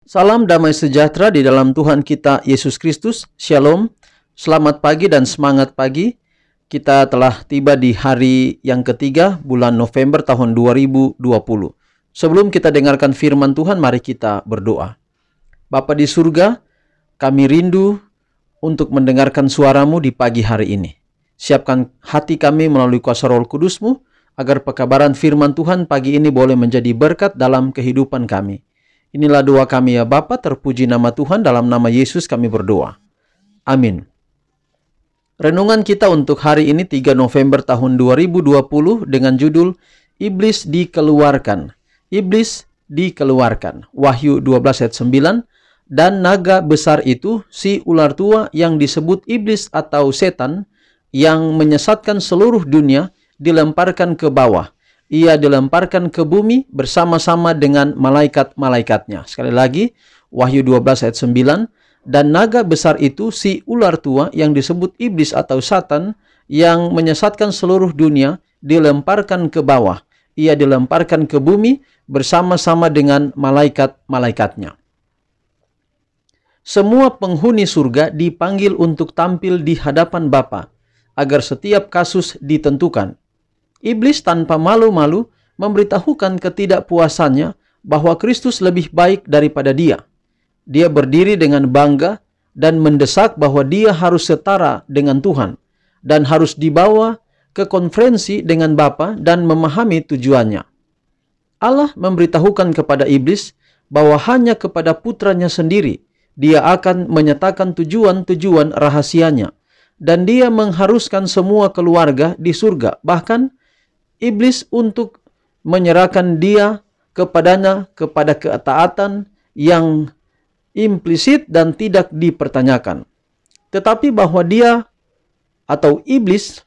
Salam damai sejahtera di dalam Tuhan kita Yesus Kristus. Shalom. Selamat pagi dan semangat pagi. Kita telah tiba di hari yang ketiga bulan November tahun 2020. Sebelum kita dengarkan firman Tuhan, mari kita berdoa. Bapa di surga, kami rindu untuk mendengarkan suaramu di pagi hari ini. Siapkan hati kami melalui kuasa Roh Kudus-Mu, agar pekabaran firman Tuhan pagi ini boleh menjadi berkat dalam kehidupan kami. Inilah doa kami ya Bapa, terpuji nama Tuhan, dalam nama Yesus kami berdoa. Amin. Renungan kita untuk hari ini 3 November tahun 2020 dengan judul Iblis dikeluarkan. Iblis dikeluarkan. Wahyu 12 ayat 9. Dan naga besar itu, si ular tua yang disebut iblis atau setan, yang menyesatkan seluruh dunia, dilemparkan ke bawah. Ia dilemparkan ke bumi bersama-sama dengan malaikat-malaikatnya. Sekali lagi, Wahyu 12 ayat 9. Dan naga besar itu, si ular tua yang disebut iblis atau satan, yang menyesatkan seluruh dunia, dilemparkan ke bawah. Ia dilemparkan ke bumi bersama-sama dengan malaikat-malaikatnya. Semua penghuni surga dipanggil untuk tampil di hadapan Bapa, agar setiap kasus ditentukan. Iblis tanpa malu-malu memberitahukan ketidakpuasannya bahwa Kristus lebih baik daripada dia. Dia berdiri dengan bangga dan mendesak bahwa dia harus setara dengan Tuhan dan harus dibawa ke konferensi dengan Bapa dan memahami tujuannya. Allah memberitahukan kepada iblis bahwa hanya kepada putranya sendiri dia akan menyatakan tujuan-tujuan rahasianya, dan dia mengharuskan semua keluarga di surga, bahkan iblis, untuk menyerahkan dia kepadanya kepada ketaatan yang implisit dan tidak dipertanyakan. Tetapi bahwa dia atau iblis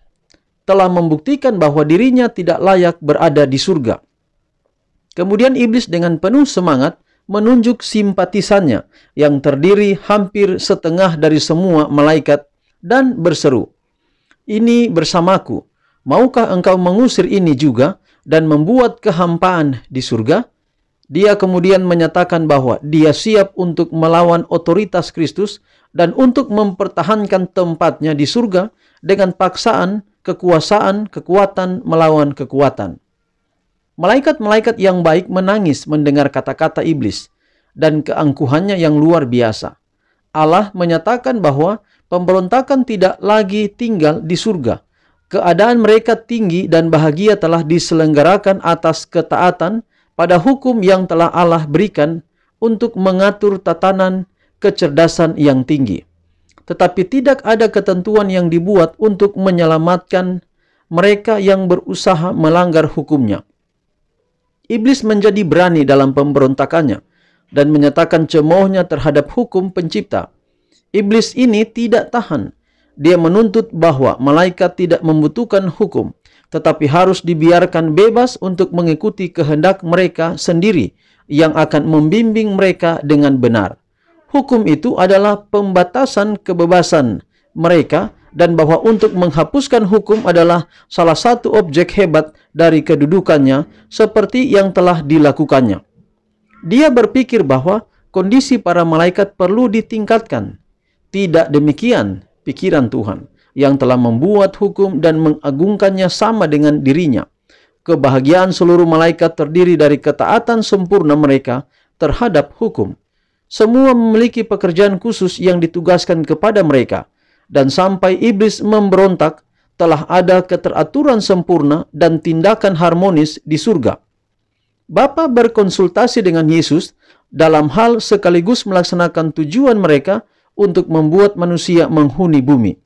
telah membuktikan bahwa dirinya tidak layak berada di surga. Kemudian iblis dengan penuh semangat menunjuk simpatisannya yang terdiri hampir setengah dari semua malaikat dan berseru, "Ini bersamaku. Maukah engkau mengusir ini juga dan membuat kehampaan di surga?" Dia kemudian menyatakan bahwa dia siap untuk melawan otoritas Kristus dan untuk mempertahankan tempatnya di surga dengan paksaan, kekuasaan, kekuatan melawan kekuatan. Malaikat-malaikat yang baik menangis mendengar kata-kata iblis dan keangkuhannya yang luar biasa. Allah menyatakan bahwa pemberontakan tidak lagi tinggal di surga. Keadaan mereka tinggi dan bahagia telah diselenggarakan atas ketaatan pada hukum yang telah Allah berikan untuk mengatur tatanan kecerdasan yang tinggi. Tetapi tidak ada ketentuan yang dibuat untuk menyelamatkan mereka yang berusaha melanggar hukumnya. Iblis menjadi berani dalam pemberontakannya dan menyatakan cemoohnya terhadap hukum pencipta. Iblis ini tidak tahan. Dia menuntut bahwa malaikat tidak membutuhkan hukum, tetapi harus dibiarkan bebas untuk mengikuti kehendak mereka sendiri yang akan membimbing mereka dengan benar. Hukum itu adalah pembatasan kebebasan mereka, dan bahwa untuk menghapuskan hukum adalah salah satu objek hebat dari kedudukannya seperti yang telah dilakukannya. Dia berpikir bahwa kondisi para malaikat perlu ditingkatkan. Tidak demikian pikiran Tuhan yang telah membuat hukum dan mengagungkannya sama dengan dirinya. Kebahagiaan seluruh malaikat terdiri dari ketaatan sempurna mereka terhadap hukum. Semua memiliki pekerjaan khusus yang ditugaskan kepada mereka, dan sampai iblis memberontak, telah ada keteraturan sempurna dan tindakan harmonis di surga. Bapa berkonsultasi dengan Yesus dalam hal sekaligus melaksanakan tujuan mereka untuk membuat manusia menghuni bumi.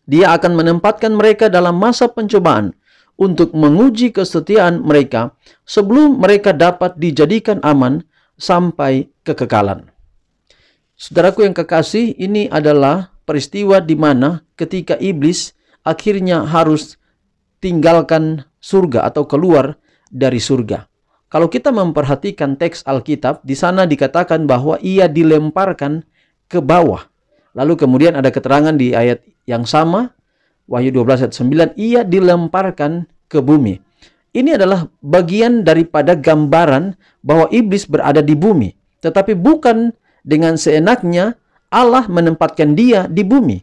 Dia akan menempatkan mereka dalam masa pencobaan untuk menguji kesetiaan mereka sebelum mereka dapat dijadikan aman sampai kekekalan. Saudaraku yang kekasih, ini adalah peristiwa di mana ketika iblis akhirnya harus tinggalkan surga atau keluar dari surga. Kalau kita memperhatikan teks Alkitab, di sana dikatakan bahwa ia dilemparkan ke bawah. Lalu kemudian ada keterangan di ayat yang sama, Wahyu 12 ayat 9, ia dilemparkan ke bumi. Ini adalah bagian daripada gambaran bahwa iblis berada di bumi. Tetapi bukan dengan seenaknya Allah menempatkan dia di bumi.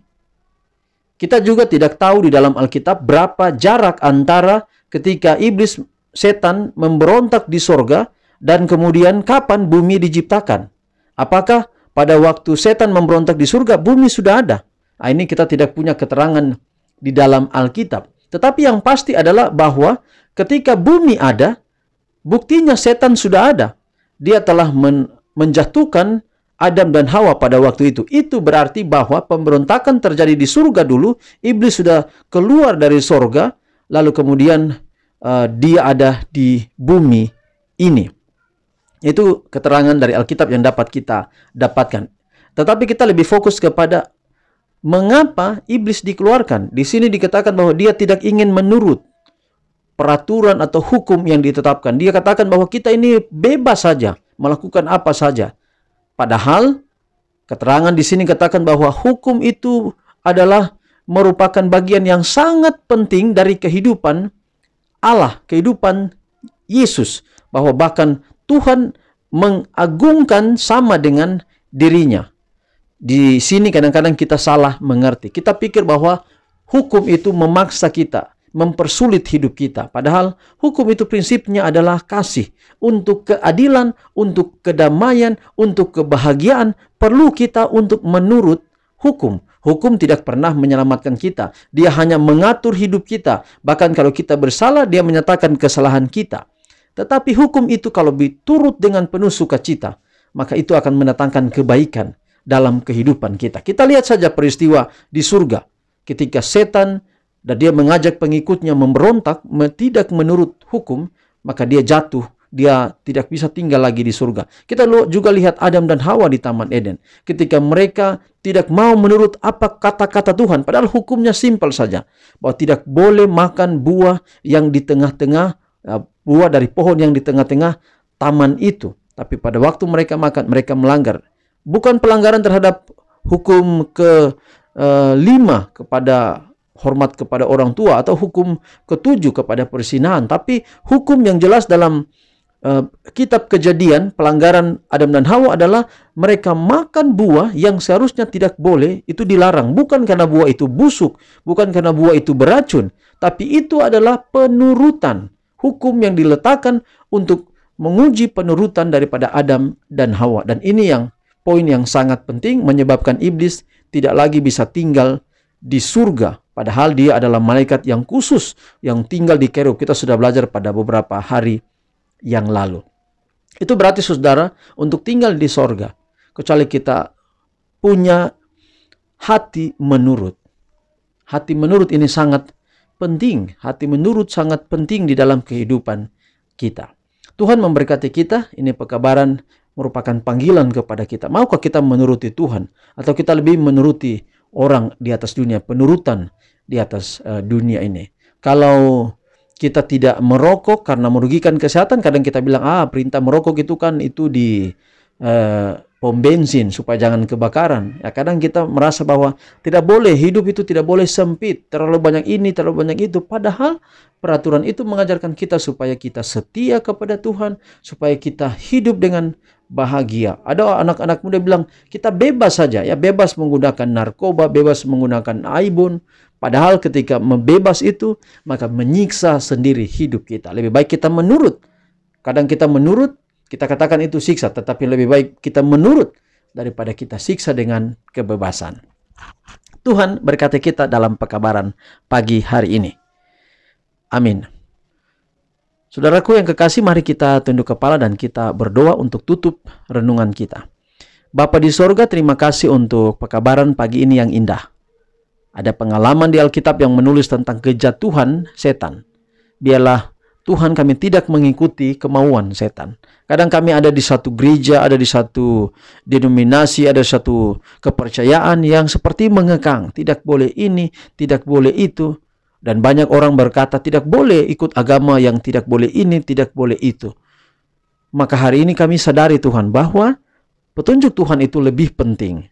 Kita juga tidak tahu di dalam Alkitab berapa jarak antara ketika iblis, setan memberontak di sorga dan kemudian kapan bumi diciptakan. Apakah pada waktu setan memberontak di surga bumi sudah ada? Nah, ini kita tidak punya keterangan di dalam Alkitab. Tetapi yang pasti adalah bahwa ketika bumi ada, buktinya setan sudah ada. Dia telah menjatuhkan Adam dan Hawa pada waktu itu. Itu berarti bahwa pemberontakan terjadi di surga dulu. Iblis sudah keluar dari surga. Lalu kemudian dia ada di bumi ini. Itu keterangan dari Alkitab yang dapat kita dapatkan. Tetapi kita lebih fokus kepada mengapa iblis dikeluarkan. Di sini dikatakan bahwa dia tidak ingin menurut peraturan atau hukum yang ditetapkan. Dia katakan bahwa kita ini bebas saja melakukan apa saja. Padahal keterangan di sini katakan bahwa hukum itu adalah merupakan bagian yang sangat penting dari kehidupan Allah, kehidupan Yesus, bahwa bahkan Tuhan mengagungkan sama dengan dirinya. Di sini kadang-kadang kita salah mengerti. Kita pikir bahwa hukum itu memaksa kita, mempersulit hidup kita. Padahal hukum itu prinsipnya adalah kasih. Untuk keadilan, untuk kedamaian, untuk kebahagiaan, perlu kita untuk menurut hukum. Hukum tidak pernah menyelamatkan kita. Dia hanya mengatur hidup kita. Bahkan kalau kita bersalah, dia menyatakan kesalahan kita. Tetapi hukum itu kalau diturut dengan penuh sukacita, maka itu akan mendatangkan kebaikan dalam kehidupan kita. Kita lihat saja peristiwa di surga. Ketika setan dan dia mengajak pengikutnya memberontak, tidak menurut hukum, maka dia jatuh. Dia tidak bisa tinggal lagi di surga. Kita juga lihat Adam dan Hawa di Taman Eden. Ketika mereka tidak mau menurut apa kata-kata Tuhan. Padahal hukumnya simpel saja. Bahwa tidak boleh makan buah yang di tengah-tengah, buah dari pohon yang di tengah-tengah taman itu. Tapi pada waktu mereka makan, mereka melanggar. Bukan pelanggaran terhadap hukum ke-5 kepada hormat kepada orang tua atau hukum ke-7 kepada perzinahan. Tapi hukum yang jelas dalam kitab Kejadian, pelanggaran Adam dan Hawa adalah mereka makan buah yang seharusnya tidak boleh, itu dilarang. Bukan karena buah itu busuk, bukan karena buah itu beracun, tapi itu adalah penurutan. Hukum yang diletakkan untuk menguji penurutan daripada Adam dan Hawa. Dan ini yang poin yang sangat penting, menyebabkan iblis tidak lagi bisa tinggal di surga. Padahal dia adalah malaikat yang khusus yang tinggal di kerub. Kita sudah belajar pada beberapa hari yang lalu. Itu berarti saudara, untuk tinggal di sorga, kecuali kita punya hati menurut. Hati menurut ini sangat penting. Hati menurut sangat penting di dalam kehidupan kita. Tuhan memberkati kita. Ini pekabaran merupakan panggilan kepada kita. Maukah kita menuruti Tuhan? Atau kita lebih menuruti orang di atas dunia, penurutan di atas dunia ini? Kalau kita tidak merokok karena merugikan kesehatan, kadang kita bilang, perintah merokok itu kan itu di pom bensin supaya jangan kebakaran. Ya, kadang kita merasa bahwa tidak boleh, hidup itu tidak boleh sempit, terlalu banyak ini, terlalu banyak itu. Padahal peraturan itu mengajarkan kita supaya kita setia kepada Tuhan, supaya kita hidup dengan bahagia. Ada anak-anak muda bilang, kita bebas saja, ya, bebas menggunakan narkoba, bebas menggunakan aibon. Padahal ketika membebas itu, maka menyiksa sendiri hidup kita. Lebih baik kita menurut. Kadang kita menurut, kita katakan itu siksa, tetapi lebih baik kita menurut daripada kita siksa dengan kebebasan. Tuhan berkati kita dalam pekabaran pagi hari ini. Amin. Saudaraku yang kekasih, mari kita tunduk kepala dan kita berdoa untuk tutup renungan kita. Bapa di sorga, terima kasih untuk pekabaran pagi ini yang indah. Ada pengalaman di Alkitab yang menulis tentang kejatuhan setan. Biarlah Tuhan kami tidak mengikuti kemauan setan. Kadang kami ada di satu gereja, ada di satu denominasi, ada satu kepercayaan yang seperti mengekang. Tidak boleh ini, tidak boleh itu. Dan banyak orang berkata tidak boleh ikut agama yang tidak boleh ini, tidak boleh itu. Maka hari ini kami sadari Tuhan bahwa petunjuk Tuhan itu lebih penting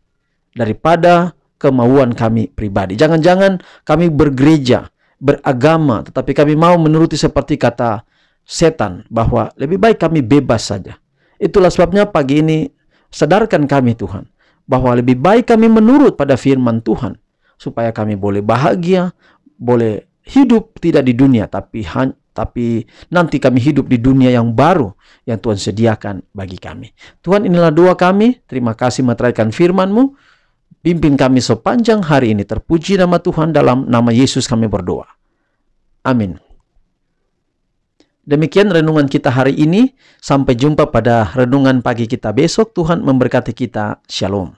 daripada kemauan kami pribadi. Jangan-jangan kami bergereja, beragama, tetapi kami mau menuruti seperti kata setan, bahwa lebih baik kami bebas saja. Itulah sebabnya pagi ini Sadarkan kami Tuhan, bahwa lebih baik kami menurut pada firman Tuhan, supaya kami boleh bahagia, boleh hidup tidak di dunia, tapi nanti kami hidup di dunia yang baru yang Tuhan sediakan bagi kami. Tuhan, inilah doa kami. Terima kasih meteraikan firman-Mu. Pimpin kami sepanjang hari ini. Terpuji nama Tuhan, dalam nama Yesus kami berdoa. Amin. Demikian renungan kita hari ini. Sampai jumpa pada renungan pagi kita besok. Tuhan memberkati kita. Shalom.